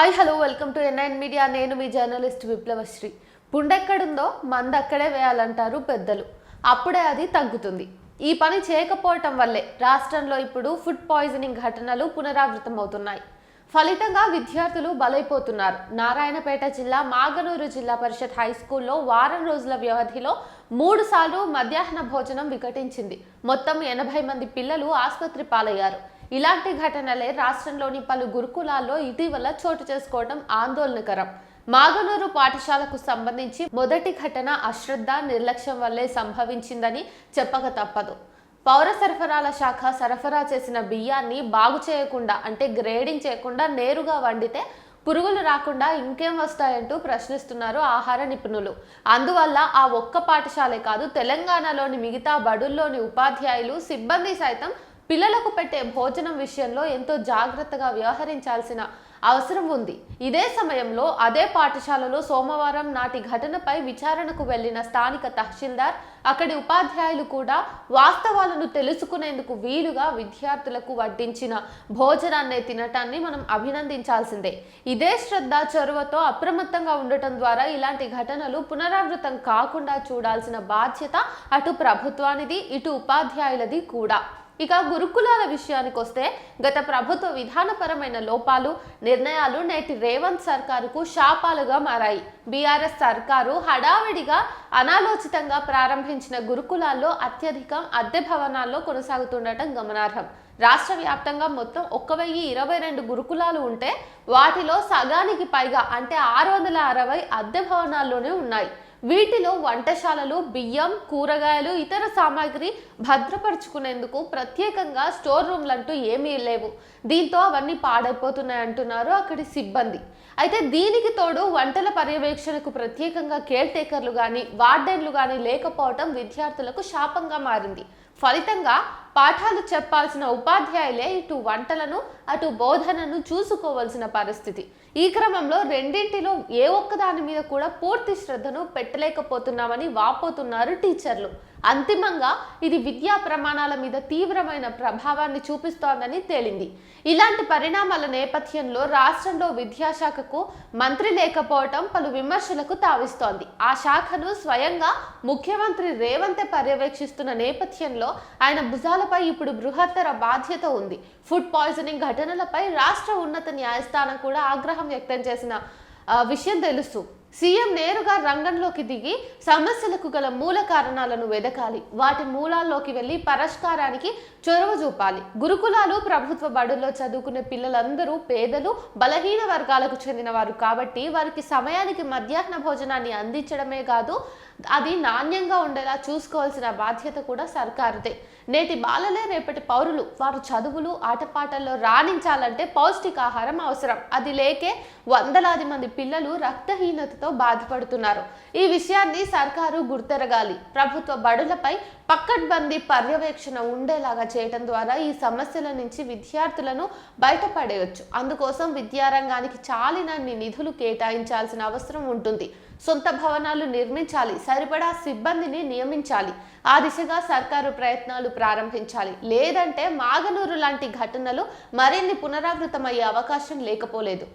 Hi hello welcome to NIN media. నేను మీ journalist విప్లవశ్రీ. పుండెక్కడుందో మందక్కడే వేయాలంటారు పెద్దలు. అప్పుడే అది తగ్గుతుంది. ఈ పని చేయకపోవటం వల్లే రాష్ట్రంలో ఇప్పుడు ఫుడ్ పాయిజనింగ్ ఘటనలు పునరావృతమవుతున్నాయి. ఫలితంగా విద్యార్థులు బలైపోతున్నారు. నారాయణపేట జిల్లా మాగనూరు జిల్లా పరిషత్ హై స్కూల్లో వారం రోజుల వ్యవధిలో 3 సార్లు మధ్యాహ్న భోజనం వికటించింది. మొత్తం 80 మంది పిల్లలు ఆసుపత్రి పాలయ్యారు. ఇలాంటి ఘటనలే రాష్ట్రంలోని పలు గురుకులాల్లో ఇటీవల చోటు చేసుకోవడం ఆందోళనకరం. మాగనూరు పాఠశాలకు సంబంధించి మొదటి ఘటన అశ్రద్ధ, నిర్లక్ష్యం వల్లే సంభవించిందని చెప్పక తప్పదు. పౌర సరఫరాల శాఖ సరఫరా చేసిన బియ్యాన్ని బాగు చేయకుండా, అంటే గ్రేడింగ్ చేయకుండా నేరుగా వండితే పురుగులు రాకుండా ఇంకేం వస్తాయంటూ ప్రశ్నిస్తున్నారు ఆహార నిపుణులు. అందువల్ల ఆ ఒక్క పాఠశాలే కాదు, తెలంగాణలోని మిగతా బడుల్లోని ఉపాధ్యాయులు, సిబ్బంది సైతం పిల్లలకు పెట్టే భోజనం విషయంలో ఎంతో జాగ్రత్తగా వ్యవహరించాల్సిన అవసరం ఉంది. ఇదే సమయంలో అదే పాఠశాలలో సోమవారం నాటి ఘటనపై విచారణకు వెళ్లిన స్థానిక తహసీల్దార్, అక్కడి ఉపాధ్యాయులు కూడా వాస్తవాలను తెలుసుకునేందుకు వీలుగా విద్యార్థులకు వడ్డించిన భోజనాన్నే తినటాన్ని మనం అభినందించాల్సిందే. ఇదే శ్రద్ధ, చొరవతో అప్రమత్తంగా ఉండటం ద్వారా ఇలాంటి ఘటనలు పునరావృతం కాకుండా చూడాల్సిన బాధ్యత అటు ప్రభుత్వానిది, ఇటు ఉపాధ్యాయులది కూడా. ఇక గురుకులాల విషయానికి వస్తే, గత ప్రభుత్వ విధానపరమైన లోపాలు, నిర్ణయాలు నేటి రేవంత్ సర్కారుకు శాపాలుగా మారాయి. బీఆర్ఎస్ సర్కారు హడావిడిగా అనాలోచితంగా ప్రారంభించిన గురుకులాల్లో అత్యధికం అద్దె భవనాల్లో కొనసాగుతుండటం గమనార్హం. రాష్ట్ర వ్యాప్తంగా మొత్తం 1022 గురుకులాలు ఉంటే వాటిలో సగానికి పైగా, అంటే 660 అద్దె భవనాల్లోనే ఉన్నాయి. వీటిలో వంటశాలలు, బియ్యం, కూరగాయలు, ఇతర సామాగ్రి భద్రపరుచుకునేందుకు ప్రత్యేకంగా స్టోర్ రూమ్లంటూ ఏమీ లేవు. దీంతో అవన్నీ పాడైపోతున్నాయంటున్నారు అక్కడి సిబ్బంది. అయితే దీనికి తోడు వంటల పర్యవేక్షణకు ప్రత్యేకంగా కేర్ టేకర్లు కానీ, వార్డెన్లు కానీ లేకపోవటం విద్యార్థులకు శాపంగా మారింది. ఫలితంగా పాఠాలు చెప్పాల్సిన ఉపాధ్యాయులే ఇటు వంటలను, అటు బోధనను చూసుకోవాల్సిన పరిస్థితి. ఈ క్రమంలో రెండింటిలో ఏ ఒక్కదాని మీద కూడా పూర్తి శ్రద్ధను పెట్టలేకపోతున్నామని వాపోతున్నారు టీచర్లు. అంతిమంగా ఇది విద్యా ప్రమాణాల మీద తీవ్రమైన ప్రభావాన్ని చూపిస్తోందని తేలింది. ఇలాంటి పరిణామాల నేపథ్యంలో రాష్ట్రంలో విద్యాశాఖకు మంత్రి లేకపోవటం పలు విమర్శలకు తావిస్తోంది. ఆ శాఖను స్వయంగా ముఖ్యమంత్రి రేవంత్ పర్యవేక్షిస్తున్న నేపథ్యంలో ఆయన భుజాలపై ఇప్పుడు బృహత్తర బాధ్యత ఉంది. ఫుడ్ పాయిజనింగ్ ఘటనలపై రాష్ట్ర ఉన్నత న్యాయస్థానం కూడా ఆగ్రహం వ్యక్తం చేసిన విషయం తెలుసు. సీఎం నేరుగా రంగంలోకి దిగి సమస్యలకు గల మూల కారణాలను వెదకాలి. వాటి మూలాల్లోకి వెళ్లి పరిష్కారానికి చొరవ చూపాలి. గురుకులాలు, ప్రభుత్వ బడుల్లో చదువుకునే పిల్లలందరూ పేదలు, బలహీన వర్గాలకు చెందిన వారు కాబట్టి వారికి సమయానికి మధ్యాహ్న భోజనాన్ని అందించడమే కాదు, అది నాణ్యంగా ఉండేలా చూసుకోవాల్సిన బాధ్యత కూడా సర్కారుదే. నేటి బాలలే రేపటి పౌరులు. వారు చదువులు, ఆటపాటల్లో రాణించాలంటే పౌష్టికాహారం అవసరం. అది లేకే వందలాది మంది పిల్లలు రక్తహీనతతో బాధపడుతున్నారు. ఈ విషయాన్ని సర్కారు గుర్తెరగాలి. ప్రభుత్వ బడులపై పక్కడ్బందీ పర్యవేక్షణ ఉండేలాగా చేయడం ద్వారా ఈ సమస్యల నుంచి విద్యార్థులను బయటపడేయొచ్చు. అందుకోసం విద్యారంగానికి చాలినన్ని నిధులు కేటాయించాల్సిన అవసరం ఉంటుంది. సొంత భవనాలు నిర్మించాలి, సరిపడా సిబ్బందిని నియమించాలి. ఆ దిశగా సర్కారు ప్రయత్నాలు ప్రారంభించాలి. లేదంటే మాగనూరు లాంటి ఘటనలు మరిన్ని పునరావృతమయ్యే అవకాశం లేకపోలేదు.